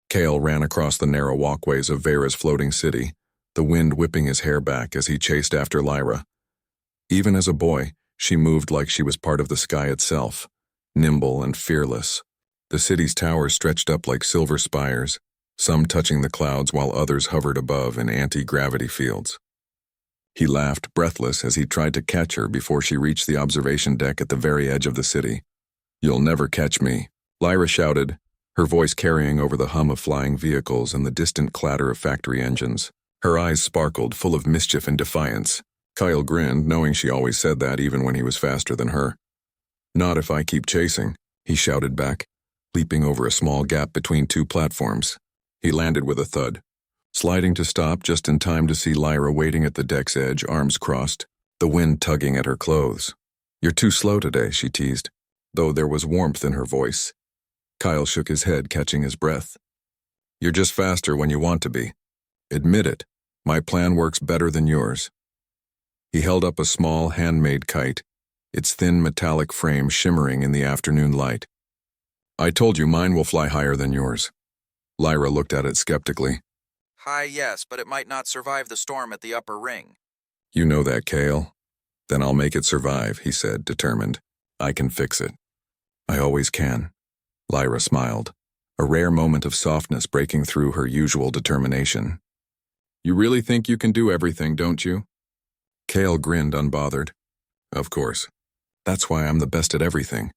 Kale ran across the narrow walkways of Vera's floating city, the wind whipping his hair back as he chased after Lyra. Even as a boy, she moved like she was part of the sky itself, nimble and fearless. The city's towers stretched up like silver spires, some touching the clouds while others hovered above in anti-gravity fields. He laughed, breathless, as he tried to catch her before she reached the observation deck at the very edge of the city. "You'll never catch me," Lyra shouted, her voice carrying over the hum of flying vehicles and the distant clatter of factory engines. Her eyes sparkled, full of mischief and defiance. Kyle grinned, knowing she always said that even when he was faster than her. "Not if I keep chasing," he shouted back, leaping over a small gap between two platforms. He landed with a thud, sliding to stop just in time to see Lyra waiting at the deck's edge, arms crossed, the wind tugging at her clothes. "You're too slow today," she teased, though there was warmth in her voice. Kyle shook his head, catching his breath. "You're just faster when you want to be. Admit it. My plan works better than yours." He held up a small, handmade kite, its thin metallic frame shimmering in the afternoon light. "I told you mine will fly higher than yours." Lyra looked at it skeptically. "High, yes, but it might not survive the storm at the upper ring." "You know that, Kale. Then I'll make it survive," he said, determined. "I can fix it." "I always can." Lyra smiled, a rare moment of softness breaking through her usual determination. "You really think you can do everything, don't you?" Kale grinned, unbothered. "Of course. That's why I'm the best at everything."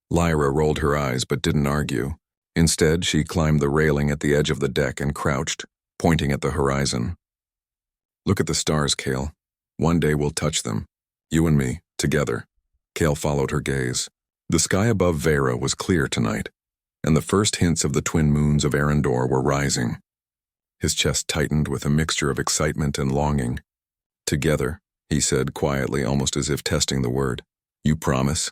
Lyra rolled her eyes but didn't argue. Instead, she climbed the railing at the edge of the deck and crouched, pointing at the horizon. "Look at the stars, Kale. One day we'll touch them. You and me, together." Kale followed her gaze. The sky above Vera was clear tonight, and the first hints of the twin moons of Arendor were rising. His chest tightened with a mixture of excitement and longing. "Together," he said quietly, almost as if testing the word. "You promise?"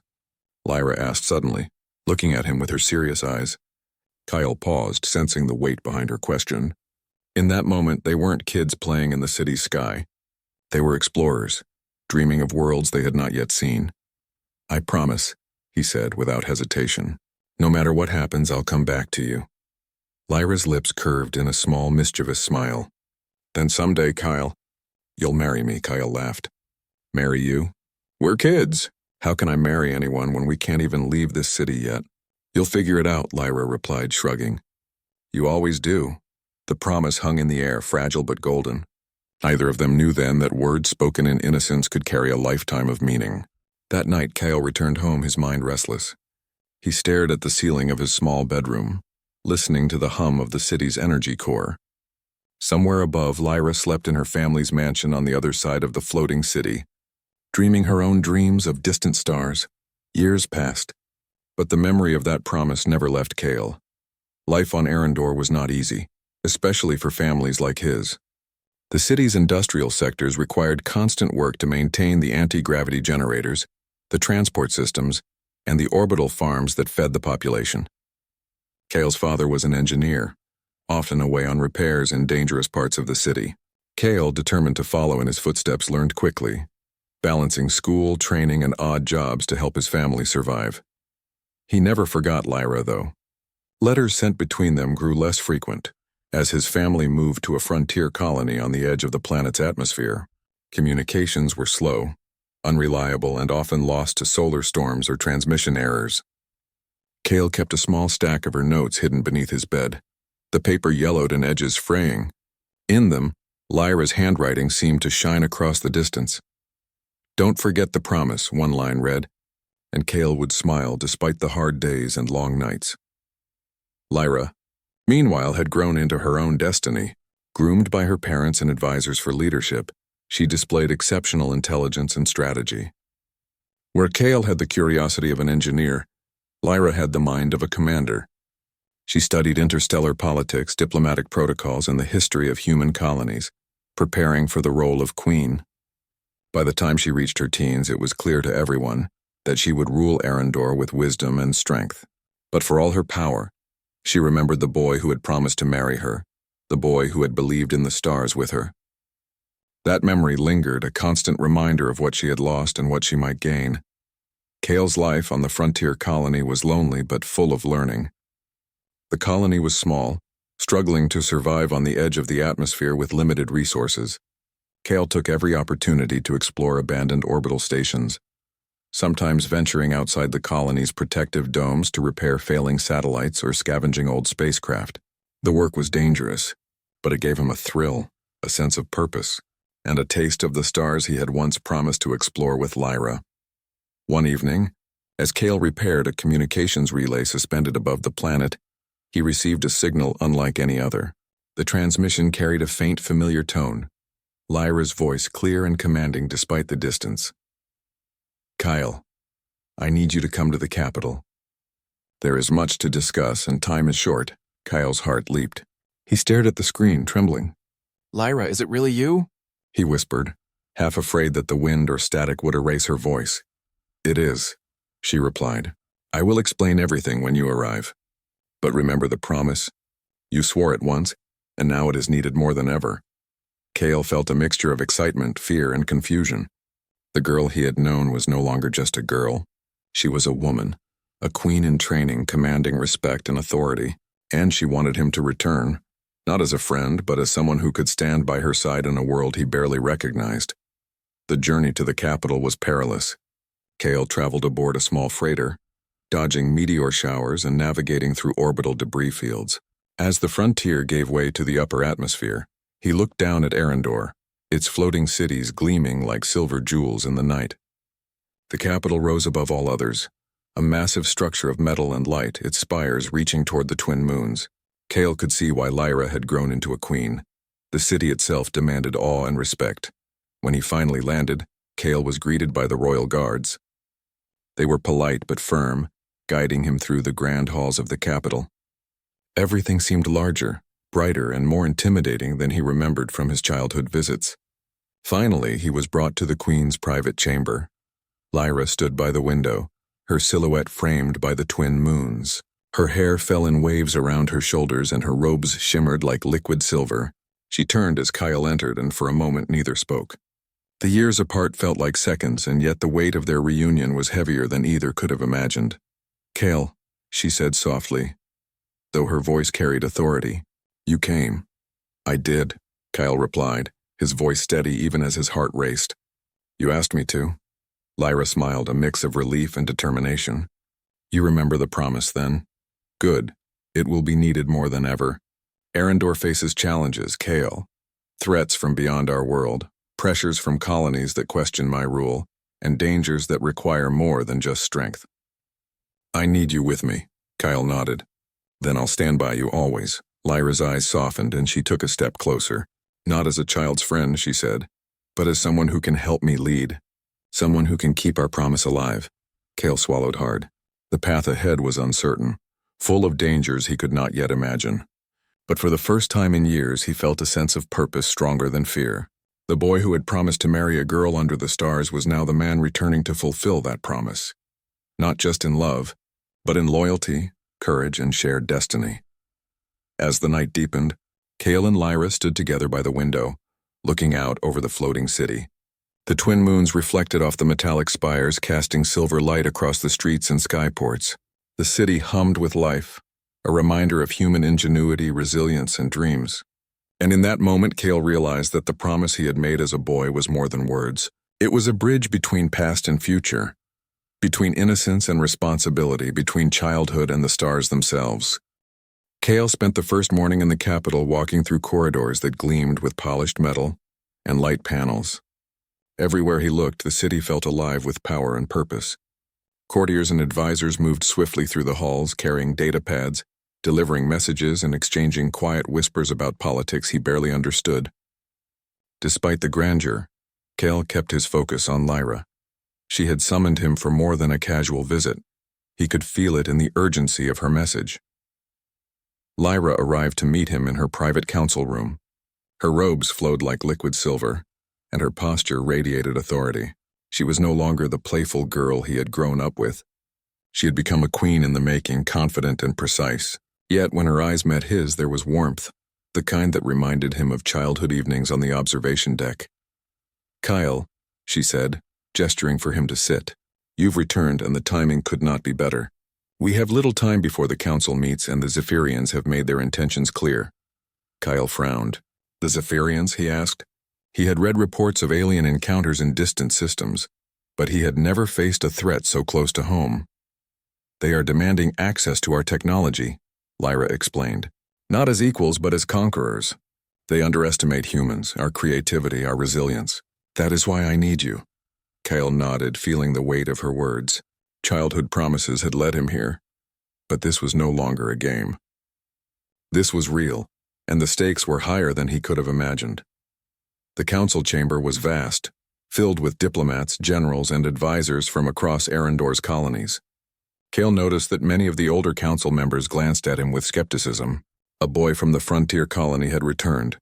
Lyra asked suddenly, looking at him with her serious eyes. Kyle paused, sensing the weight behind her question. In that moment, they weren't kids playing in the city's sky. They were explorers, dreaming of worlds they had not yet seen. "I promise," he said without hesitation. "No matter what happens, I'll come back to you." Lyra's lips curved in a small, mischievous smile. "Then someday, Kyle, you'll marry me," Kyle laughed. "Marry you? We're kids. How can I marry anyone when we can't even leave this city yet?" "You'll figure it out," Lyra replied, shrugging. "You always do." The promise hung in the air, fragile but golden. Neither of them knew then that words spoken in innocence could carry a lifetime of meaning. That night, Kyle returned home, his mind restless. He stared at the ceiling of his small bedroom, listening to the hum of the city's energy core. Somewhere above, Lyra slept in her family's mansion on the other side of the floating city, dreaming her own dreams of distant stars. Years passed, but the memory of that promise never left Kale. Life on Arendor was not easy, especially for families like his. The city's industrial sectors required constant work to maintain the anti-gravity generators, the transport systems, and the orbital farms that fed the population. Kale's father was an engineer, often away on repairs in dangerous parts of the city. Kale, determined to follow in his footsteps, learned quickly, balancing school, training, and odd jobs to help his family survive. He never forgot Lyra, though. Letters sent between them grew less frequent, as his family moved to a frontier colony on the edge of the planet's atmosphere. Communications were slow, unreliable, and often lost to solar storms or transmission errors. Kale kept a small stack of her notes hidden beneath his bed, the paper yellowed and edges fraying. In them, Lyra's handwriting seemed to shine across the distance. "Don't forget the promise," one line read, and Kale would smile despite the hard days and long nights. Lyra, meanwhile, had grown into her own destiny. Groomed by her parents and advisors for leadership, she displayed exceptional intelligence and strategy. Where Kale had the curiosity of an engineer, Lyra had the mind of a commander. She studied interstellar politics, diplomatic protocols, and the history of human colonies, preparing for the role of queen. By the time she reached her teens, it was clear to everyone that she would rule Arendor with wisdom and strength. But for all her power, she remembered the boy who had promised to marry her, the boy who had believed in the stars with her. That memory lingered, a constant reminder of what she had lost and what she might gain. Kale's life on the frontier colony was lonely but full of learning. The colony was small, Struggling to survive on the edge of the atmosphere with limited resources, Kale took every opportunity to explore abandoned orbital stations, sometimes venturing outside the colony's protective domes to repair failing satellites or scavenging old spacecraft. The work was dangerous, but it gave him a thrill, a sense of purpose, and a taste of the stars he had once promised to explore with Lyra. One evening, as Kale repaired a communications relay suspended above the planet, he received a signal unlike any other. The transmission carried a faint, familiar tone, Lyra's voice clear and commanding despite the distance. "Kyle, I need you to come to the capital. There is much to discuss and time is short." Kyle's heart leaped. He stared at the screen, trembling. Lyra, is it really you? He whispered, half afraid that the wind or static would erase her voice. "It is," she replied. "I will explain everything when you arrive. But remember the promise. You swore it once, and now it is needed more than ever." Kale felt a mixture of excitement, fear, and confusion. The girl he had known was no longer just a girl. She was a woman, a queen in training, commanding respect and authority, and she wanted him to return, not as a friend, but as someone who could stand by her side in a world he barely recognized. The journey to the capital was perilous. Kale traveled aboard a small freighter, dodging meteor showers and navigating through orbital debris fields. As the frontier gave way to the upper atmosphere, he looked down at Arendor, its floating cities gleaming like silver jewels in the night. The capital rose above all others, a massive structure of metal and light, its spires reaching toward the twin moons. Kale could see why Lyra had grown into a queen. The city itself demanded awe and respect. When he finally landed, Kale was greeted by the royal guards. They were polite but firm, guiding him through the grand halls of the capital. Everything seemed larger, brighter, and more intimidating than he remembered from his childhood visits. Finally, he was brought to the Queen's private chamber. Lyra stood by the window, her silhouette framed by the twin moons. Her hair fell in waves around her shoulders and her robes shimmered like liquid silver. She turned as Kyle entered, and for a moment neither spoke. The years apart felt like seconds, and yet the weight of their reunion was heavier than either could have imagined. "Kale," she said softly, though her voice carried authority. "You came." "I did," Kyle replied, his voice steady even as his heart raced. "You asked me to." Lyra smiled, a mix of relief and determination. "You remember the promise, then? Good. It will be needed more than ever. Arendor faces challenges, Kale. Threats from beyond our world, pressures from colonies that question my rule, and dangers that require more than just strength. I need you with me," Kyle nodded. "Then I'll stand by you always." Lyra's eyes softened and she took a step closer. "Not as a child's friend," she said, "but as someone who can help me lead. Someone who can keep our promise alive." Kale swallowed hard. The path ahead was uncertain, full of dangers he could not yet imagine. But for the first time in years, he felt a sense of purpose stronger than fear. The boy who had promised to marry a girl under the stars was now the man returning to fulfill that promise. Not just in love, but in loyalty, courage, and shared destiny. As the night deepened, Kale and Lyra stood together by the window, looking out over the floating city. The twin moons reflected off the metallic spires, casting silver light across the streets and skyports. The city hummed with life, a reminder of human ingenuity, resilience, and dreams. And in that moment, Kale realized that the promise he had made as a boy was more than words. It was a bridge between past and future, between innocence and responsibility, between childhood and the stars themselves. Kale spent the first morning in the capital walking through corridors that gleamed with polished metal and light panels. Everywhere he looked, the city felt alive with power and purpose. Courtiers and advisors moved swiftly through the halls, carrying data pads, delivering messages and exchanging quiet whispers about politics he barely understood. Despite the grandeur, Kale kept his focus on Lyra. She had summoned him for more than a casual visit. He could feel it in the urgency of her message. Lyra arrived to meet him in her private council room. Her robes flowed like liquid silver, and her posture radiated authority. She was no longer the playful girl he had grown up with. She had become a queen in the making, confident and precise. Yet when her eyes met his, there was warmth, the kind that reminded him of childhood evenings on the observation deck. "Kyle," she said, gesturing for him to sit. "You've returned, and the timing could not be better. We have little time before the council meets and the Zephyrians have made their intentions clear. Kyle frowned. The Zephyrians, he asked. He had read reports of alien encounters in distant systems, but he had never faced a threat so close to home. They are demanding access to our technology, Lyra explained. Not as equals, but as conquerors. They underestimate humans, our creativity, our resilience. That is why I need you. Kyle nodded, feeling the weight of her words. Childhood promises had led him here. But this was no longer a game. This was real, and the stakes were higher than he could have imagined. The council chamber was vast, filled with diplomats, generals, and advisors from across Arendor's colonies. Kale noticed that many of the older council members glanced at him with skepticism. A boy from the frontier colony had returned.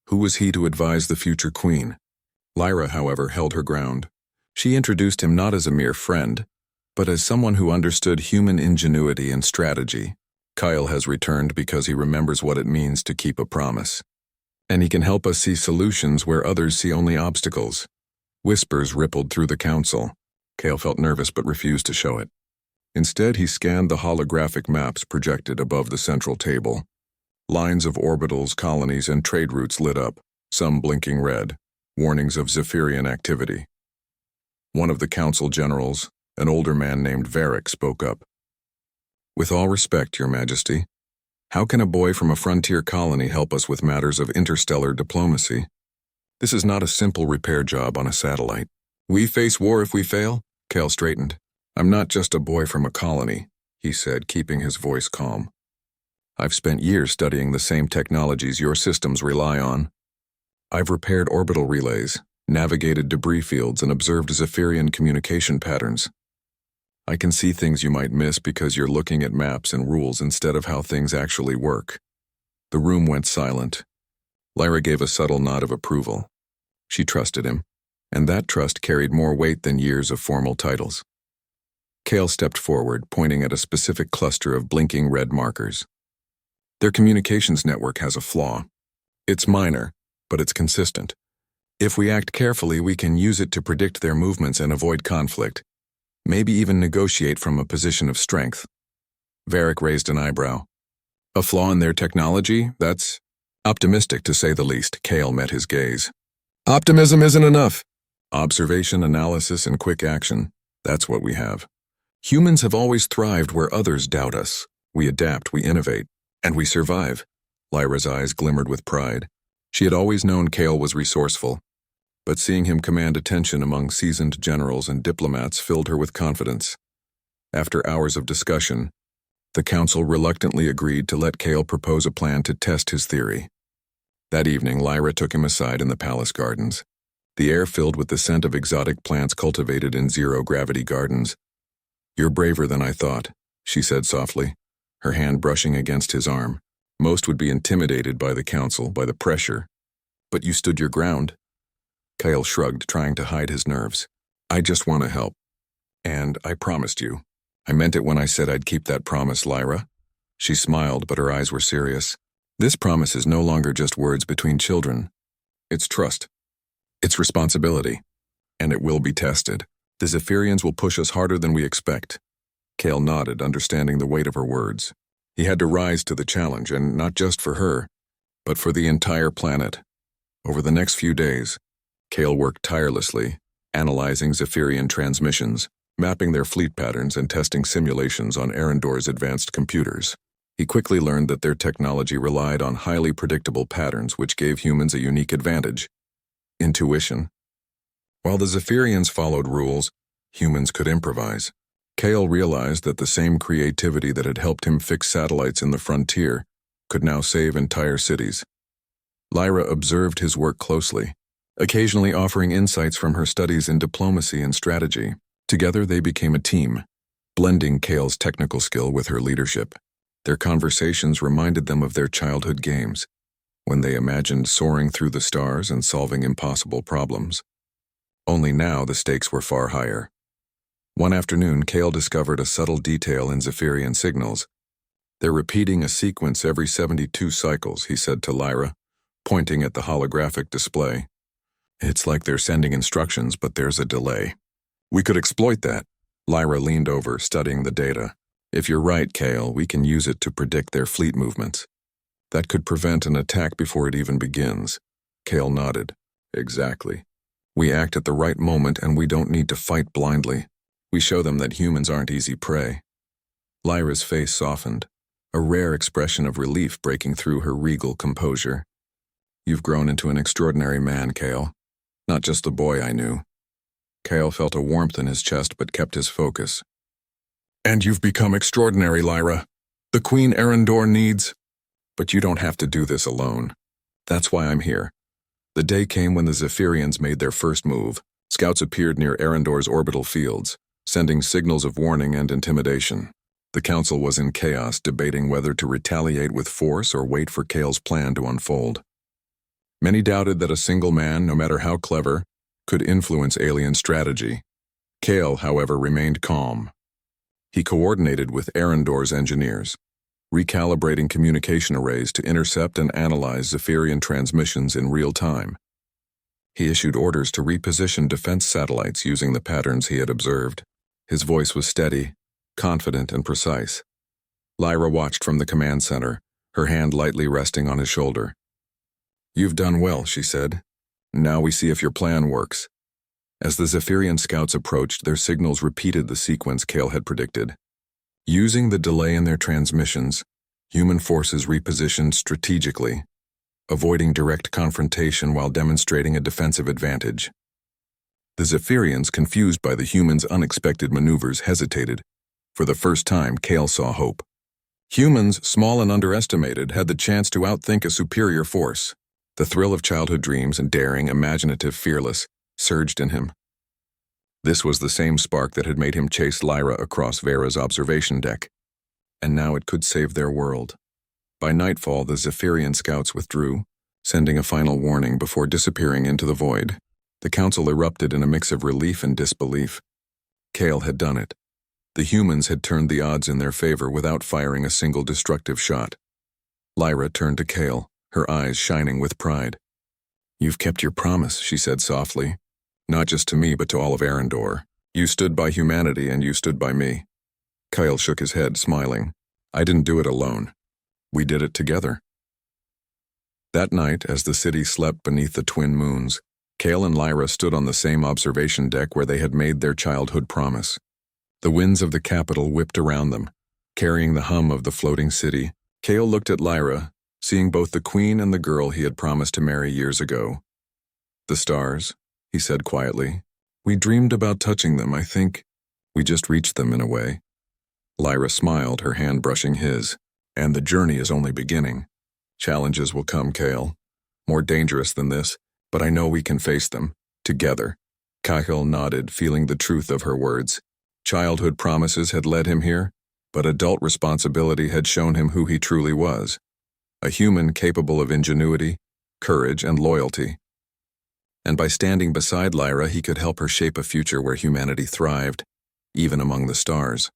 Who was he to advise the future queen? Lyra, however, held her ground. She introduced him not as a mere friend, but as someone who understood human ingenuity and strategy. Kyle has returned because he remembers what it means to keep a promise. And he can help us see solutions where others see only obstacles. Whispers rippled through the council. Kale felt nervous but refused to show it. Instead, he scanned the holographic maps projected above the central table. Lines of orbitals, colonies, and trade routes lit up, some blinking red, warnings of Zephyrian activity. One of the council generals, an older man named Varric, spoke up. With all respect, Your Majesty, how can a boy from a frontier colony help us with matters of interstellar diplomacy? This is not a simple repair job on a satellite. We face war if we fail? Kale straightened. I'm not just a boy from a colony, he said, keeping his voice calm. I've spent years studying the same technologies your systems rely on. I've repaired orbital relays, navigated debris fields, and observed Zephyrian communication patterns. I can see things you might miss because you're looking at maps and rules instead of how things actually work. The room went silent. Lyra gave a subtle nod of approval. She trusted him, and that trust carried more weight than years of formal titles. Kale stepped forward, pointing at a specific cluster of blinking red markers. Their communications network has a flaw. It's minor, but it's consistent. If we act carefully, we can use it to predict their movements and avoid conflict. Maybe even negotiate from a position of strength. Varric raised an eyebrow. A flaw in their technology? That's optimistic, to say the least. Kale met his gaze. Optimism isn't enough. Observation, analysis, and quick action. That's what we have. Humans have always thrived where others doubt us. We adapt, we innovate, and we survive. Lyra's eyes glimmered with pride. She had always known Kale was resourceful, but seeing him command attention among seasoned generals and diplomats filled her with confidence. After hours of discussion, the council reluctantly agreed to let Kale propose a plan to test his theory. That evening, Lyra took him aside in the palace gardens, the air filled with the scent of exotic plants cultivated in zero-gravity gardens. You're braver than I thought, she said softly, her hand brushing against his arm. Most would be intimidated by the council, by the pressure. But you stood your ground. Kyle shrugged, trying to hide his nerves. I just want to help. And I promised you. I meant it when I said I'd keep that promise, Lyra. She smiled, but her eyes were serious. This promise is no longer just words between children. It's trust. It's responsibility. And it will be tested. The Zephyrians will push us harder than we expect. Kale nodded, understanding the weight of her words. He had to rise to the challenge, and not just for her, but for the entire planet. Over the next few days, Kale worked tirelessly, analyzing Zephyrian transmissions, mapping their fleet patterns and testing simulations on Arendor's advanced computers. He quickly learned that their technology relied on highly predictable patterns which gave humans a unique advantage. Intuition. While the Zephyrians followed rules, humans could improvise. Kale realized that the same creativity that had helped him fix satellites in the frontier could now save entire cities. Lyra observed his work closely, occasionally offering insights from her studies in diplomacy and strategy. Together they became a team, blending Kale's technical skill with her leadership. Their conversations reminded them of their childhood games, when they imagined soaring through the stars and solving impossible problems. Only now the stakes were far higher. One afternoon, Kale discovered a subtle detail in Zephyrian signals. They're repeating a sequence every 72 cycles, he said to Lyra, pointing at the holographic display. It's like they're sending instructions, but there's a delay. We could exploit that. Lyra leaned over, studying the data. If you're right, Kale, we can use it to predict their fleet movements. That could prevent an attack before it even begins. Kale nodded. Exactly. We act at the right moment and we don't need to fight blindly. We show them that humans aren't easy prey. Lyra's face softened, a rare expression of relief breaking through her regal composure. You've grown into an extraordinary man, Kale. Not just the boy I knew. Kale felt a warmth in his chest but kept his focus. And you've become extraordinary, Lyra. The Queen Arendor needs... But you don't have to do this alone. That's why I'm here. The day came when the Zephyrians made their first move. Scouts appeared near Arendor's orbital fields, sending signals of warning and intimidation. The council was in chaos, debating whether to retaliate with force or wait for Kale's plan to unfold. Many doubted that a single man, no matter how clever, could influence alien strategy. Kale, however, remained calm. He coordinated with Arendor's engineers, recalibrating communication arrays to intercept and analyze Zephyrian transmissions in real time. He issued orders to reposition defense satellites using the patterns he had observed. His voice was steady, confident, and precise. Lyra watched from the command center, her hand lightly resting on his shoulder. You've done well, she said. Now we see if your plan works. As the Zephyrian scouts approached, their signals repeated the sequence Kale had predicted. Using the delay in their transmissions, human forces repositioned strategically, avoiding direct confrontation while demonstrating a defensive advantage. The Zephyrians, confused by the humans' unexpected maneuvers, hesitated. For the first time, Kale saw hope. Humans, small and underestimated, had the chance to outthink a superior force. The thrill of childhood dreams and daring, imaginative, fearless, surged in him. This was the same spark that had made him chase Lyra across Vera's observation deck, and now it could save their world. By nightfall, the Zephyrian scouts withdrew, sending a final warning before disappearing into the void. The council erupted in a mix of relief and disbelief. Kale had done it. The humans had turned the odds in their favor without firing a single destructive shot. Lyra turned to Kale, her eyes shining with pride. You've kept your promise, she said softly. Not just to me, but to all of Arendor. You stood by humanity and you stood by me. Kyle shook his head, smiling. I didn't do it alone. We did it together. That night, as the city slept beneath the twin moons, Kale and Lyra stood on the same observation deck where they had made their childhood promise. The winds of the capital whipped around them, carrying the hum of the floating city. Kale looked at Lyra, seeing both the queen and the girl he had promised to marry years ago. The stars, he said quietly. We dreamed about touching them, I think. We just reached them in a way. Lyra smiled, her hand brushing his. And the journey is only beginning. Challenges will come, Kale. More dangerous than this, but I know we can face them, together. Kyle nodded, feeling the truth of her words. Childhood promises had led him here, but adult responsibility had shown him who he truly was. A human capable of ingenuity, courage, and loyalty. And by standing beside Lyra, he could help her shape a future where humanity thrived, even among the stars.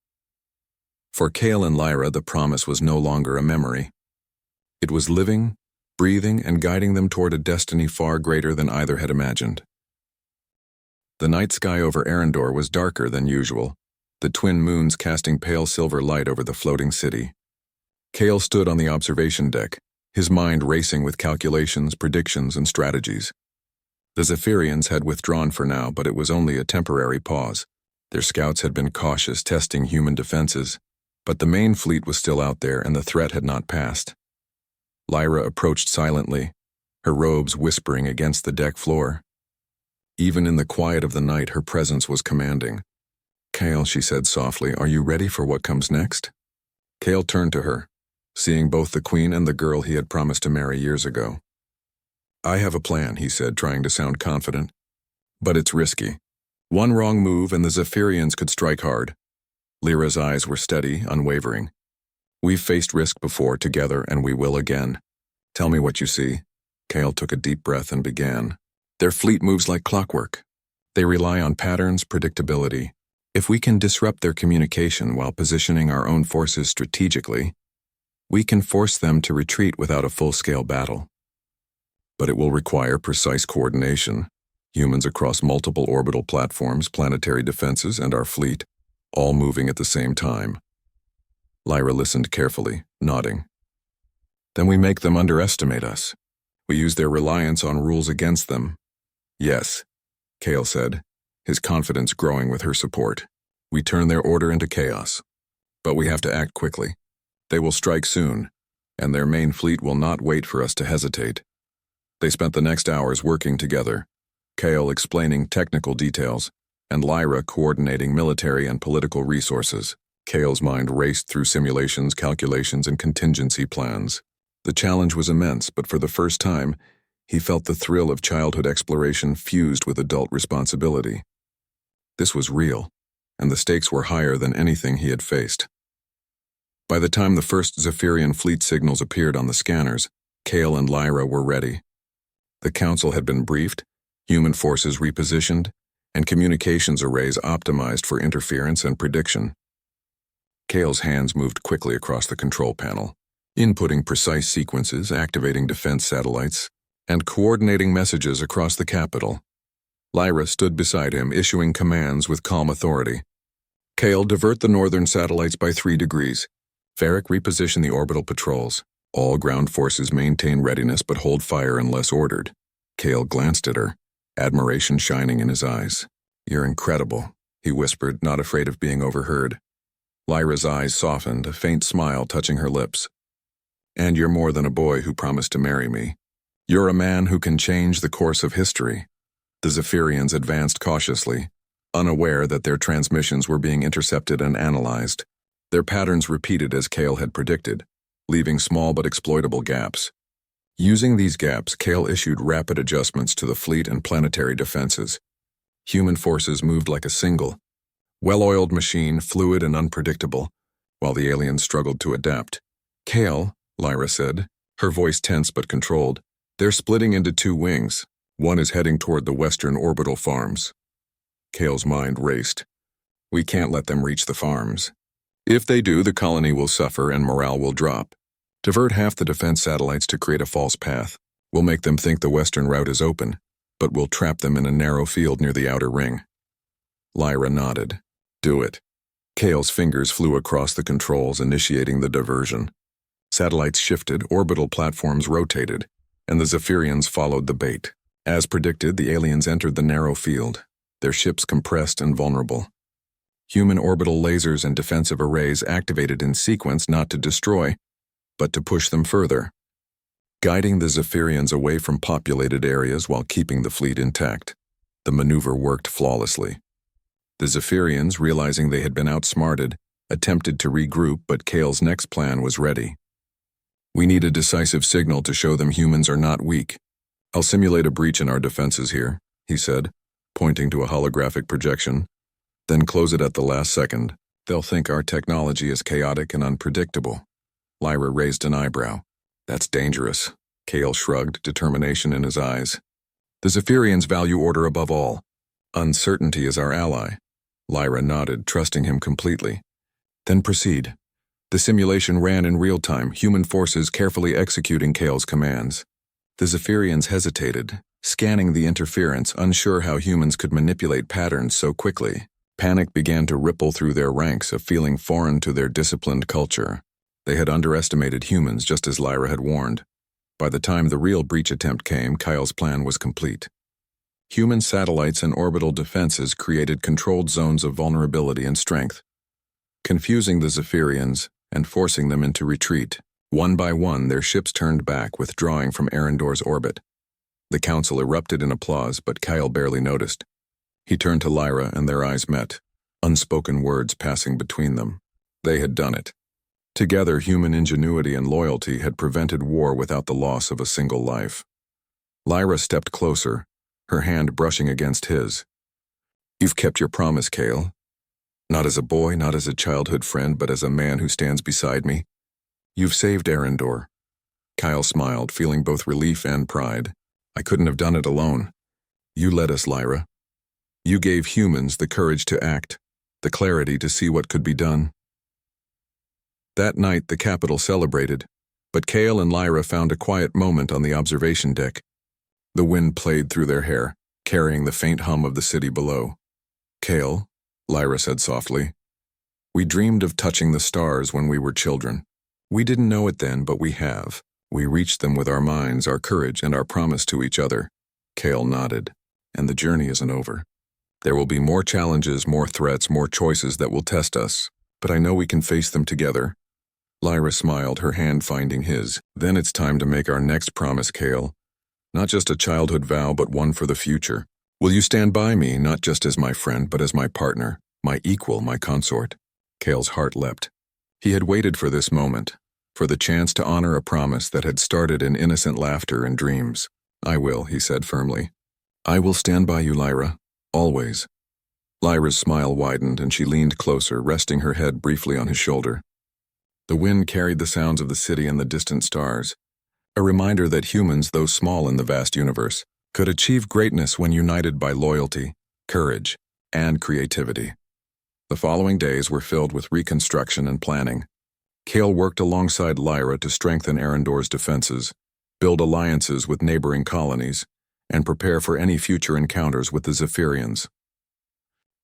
For Kale and Lyra, the promise was no longer a memory. It was living, breathing, and guiding them toward a destiny far greater than either had imagined. The night sky over Arendor was darker than usual, the twin moons casting pale silver light over the floating city. Kale stood on the observation deck, his mind racing with calculations, predictions, and strategies. The Zephyrians had withdrawn for now, but it was only a temporary pause. Their scouts had been cautious, testing human defenses, but the main fleet was still out there and the threat had not passed. Lyra approached silently, her robes whispering against the deck floor. Even in the quiet of the night, her presence was commanding. Kale, she said softly, are you ready for what comes next? Kale turned to her, seeing both the queen and the girl he had promised to marry years ago. I have a plan, he said, trying to sound confident. But it's risky. One wrong move and the Zephyrians could strike hard. Lyra's eyes were steady, unwavering. We've faced risk before together and we will again. Tell me what you see. Kale took a deep breath and began. Their fleet moves like clockwork. They rely on patterns, predictability. If we can disrupt their communication while positioning our own forces strategically, we can force them to retreat without a full-scale battle. But it will require precise coordination. Humans across multiple orbital platforms, planetary defenses, and our fleet, all moving at the same time. Lyra listened carefully, nodding. Then we make them underestimate us. We use their reliance on rules against them. Yes, Kale said, his confidence growing with her support. We turn their order into chaos. But we have to act quickly. They will strike soon, and their main fleet will not wait for us to hesitate. They spent the next hours working together, Kale explaining technical details, and Lyra coordinating military and political resources. Kale's mind raced through simulations, calculations, and contingency plans. The challenge was immense, but for the first time, he felt the thrill of childhood exploration fused with adult responsibility. This was real, and the stakes were higher than anything he had faced. By the time the first Zephyrian fleet signals appeared on the scanners, Kale and Lyra were ready. The Council had been briefed, human forces repositioned, and communications arrays optimized for interference and prediction. Kale's hands moved quickly across the control panel, inputting precise sequences, activating defense satellites, and coordinating messages across the capital. Lyra stood beside him, issuing commands with calm authority. Kale, divert the northern satellites by 3 degrees. Varric, reposition the orbital patrols. All ground forces maintain readiness but hold fire unless ordered. Kale glanced at her, admiration shining in his eyes. You're incredible, he whispered, not afraid of being overheard. Lyra's eyes softened, a faint smile touching her lips. And you're more than a boy who promised to marry me. You're a man who can change the course of history. The Zephyrians advanced cautiously, unaware that their transmissions were being intercepted and analyzed. Their patterns repeated as Kale had predicted, leaving small but exploitable gaps. Using these gaps, Kale issued rapid adjustments to the fleet and planetary defenses. Human forces moved like a single, well-oiled machine, fluid and unpredictable, while the aliens struggled to adapt. Kale, Lyra said, her voice tense but controlled, they're splitting into 2 wings. One is heading toward the western orbital farms. Kale's mind raced. We can't let them reach the farms. If they do, the colony will suffer and morale will drop. Divert half the defense satellites to create a false path. We'll make them think the western route is open, but we'll trap them in a narrow field near the outer ring. Lyra nodded. Do it. Kale's fingers flew across the controls, initiating the diversion. Satellites shifted, orbital platforms rotated, and the Zephyrians followed the bait. As predicted, the aliens entered the narrow field, their ships compressed and vulnerable. Human orbital lasers and defensive arrays activated in sequence not to destroy, but to push them further, guiding the Zephyrians away from populated areas while keeping the fleet intact. The maneuver worked flawlessly. The Zephyrians, realizing they had been outsmarted, attempted to regroup, but Kale's next plan was ready. We need a decisive signal to show them humans are not weak. I'll simulate a breach in our defenses here, he said, pointing to a holographic projection. Then close it at the last second. They'll think our technology is chaotic and unpredictable. Lyra raised an eyebrow. That's dangerous. Kale shrugged, determination in his eyes. The Zephyrians value order above all. Uncertainty is our ally. Lyra nodded, trusting him completely. Then proceed. The simulation ran in real time, human forces carefully executing Kale's commands. The Zephyrians hesitated, scanning the interference, unsure how humans could manipulate patterns so quickly. Panic began to ripple through their ranks, a feeling foreign to their disciplined culture. They had underestimated humans, just as Lyra had warned. By the time the real breach attempt came, Kyle's plan was complete. Human satellites and orbital defenses created controlled zones of vulnerability and strength, confusing the Zephyrians and forcing them into retreat. One by one, their ships turned back, withdrawing from Arendor's orbit. The council erupted in applause, but Kyle barely noticed. He turned to Lyra, and their eyes met, unspoken words passing between them. They had done it. Together, human ingenuity and loyalty had prevented war without the loss of a single life. Lyra stepped closer, her hand brushing against his. You've kept your promise, Kale. Not as a boy, not as a childhood friend, but as a man who stands beside me. You've saved Arendor. Kyle smiled, feeling both relief and pride. I couldn't have done it alone. You led us, Lyra. You gave humans the courage to act, the clarity to see what could be done. That night, the capital celebrated, but Kale and Lyra found a quiet moment on the observation deck. The wind played through their hair, carrying the faint hum of the city below. Kale, Lyra said softly, We dreamed of touching the stars when we were children. We didn't know it then, but we have. We reached them with our minds, our courage, and our promise to each other. Kale nodded. And the journey isn't over. There will be more challenges, more threats, more choices that will test us, but I know we can face them together. Lyra smiled, her hand finding his. Then it's time to make our next promise, Kale. Not just a childhood vow, but one for the future. Will you stand by me, not just as my friend, but as my partner, my equal, my consort? Kale's heart leapt. He had waited for this moment, for the chance to honor a promise that had started in innocent laughter and dreams. I will, he said firmly. I will stand by you, Lyra. Always. Lyra's smile widened and she leaned closer, resting her head briefly on his shoulder. The wind carried the sounds of the city and the distant stars, a reminder that humans, though small in the vast universe, could achieve greatness when united by loyalty, courage, and creativity. The following days were filled with reconstruction and planning. Kale worked alongside Lyra to strengthen Arendor's defenses, build alliances with neighboring colonies, and prepare for any future encounters with the Zephyrians.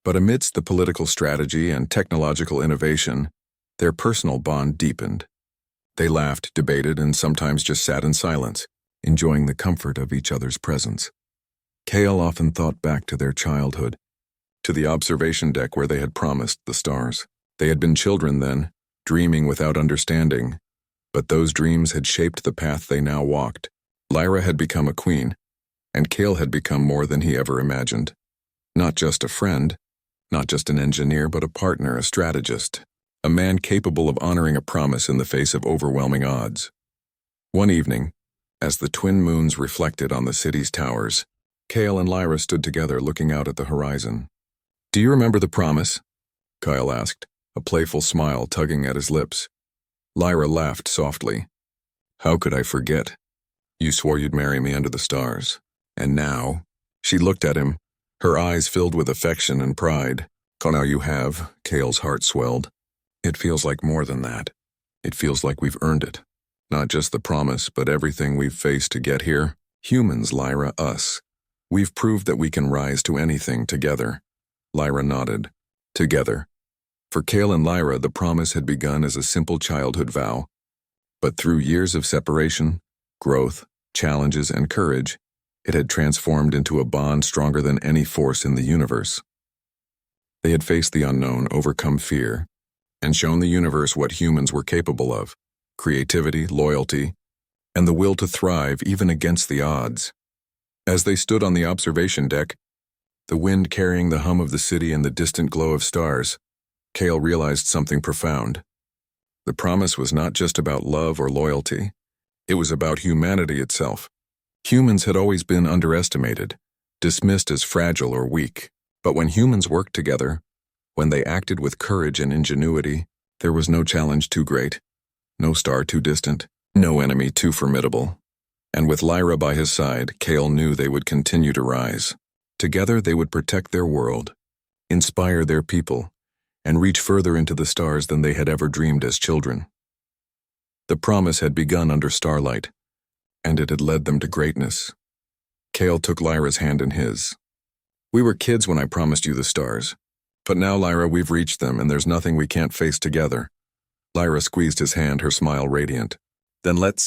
But amidst the political strategy and technological innovation, their personal bond deepened. They laughed, debated, and sometimes just sat in silence, enjoying the comfort of each other's presence. Kale often thought back to their childhood, to the observation deck where they had promised the stars. They had been children then, dreaming without understanding, but those dreams had shaped the path they now walked. Lyra had become a queen, and Kale had become more than he ever imagined. Not just a friend, not just an engineer, but a partner, a strategist, a man capable of honoring a promise in the face of overwhelming odds. One evening, as the twin moons reflected on the city's towers, Kale and Lyra stood together looking out at the horizon. Do you remember the promise? Kyle asked, a playful smile tugging at his lips. Lyra laughed softly. How could I forget? You swore you'd marry me under the stars. And now, she looked at him, her eyes filled with affection and pride. Now you have, Kale's heart swelled. It feels like more than that. It feels like we've earned it. Not just the promise, but everything we've faced to get here. Humans, Lyra, us. We've proved that we can rise to anything together. Lyra nodded. Together. For Kale and Lyra, the promise had begun as a simple childhood vow. But through years of separation, growth, challenges, and courage, it had transformed into a bond stronger than any force in the universe. They had faced the unknown, overcome fear, and shown the universe what humans were capable of: creativity, loyalty, and the will to thrive even against the odds. As they stood on the observation deck, the wind carrying the hum of the city and the distant glow of stars, Kale realized something profound. The promise was not just about love or loyalty. It was about humanity itself. Humans had always been underestimated, dismissed as fragile or weak. But when humans worked together, when they acted with courage and ingenuity, there was no challenge too great, no star too distant, no enemy too formidable. And with Lyra by his side, Kale knew they would continue to rise. Together they would protect their world, inspire their people, and reach further into the stars than they had ever dreamed as children. The promise had begun under starlight, and it had led them to greatness. Kale took Lyra's hand in his. We were kids when I promised you the stars. But now, Lyra, we've reached them, and there's nothing we can't face together. Lyra squeezed his hand, her smile radiant. Then let's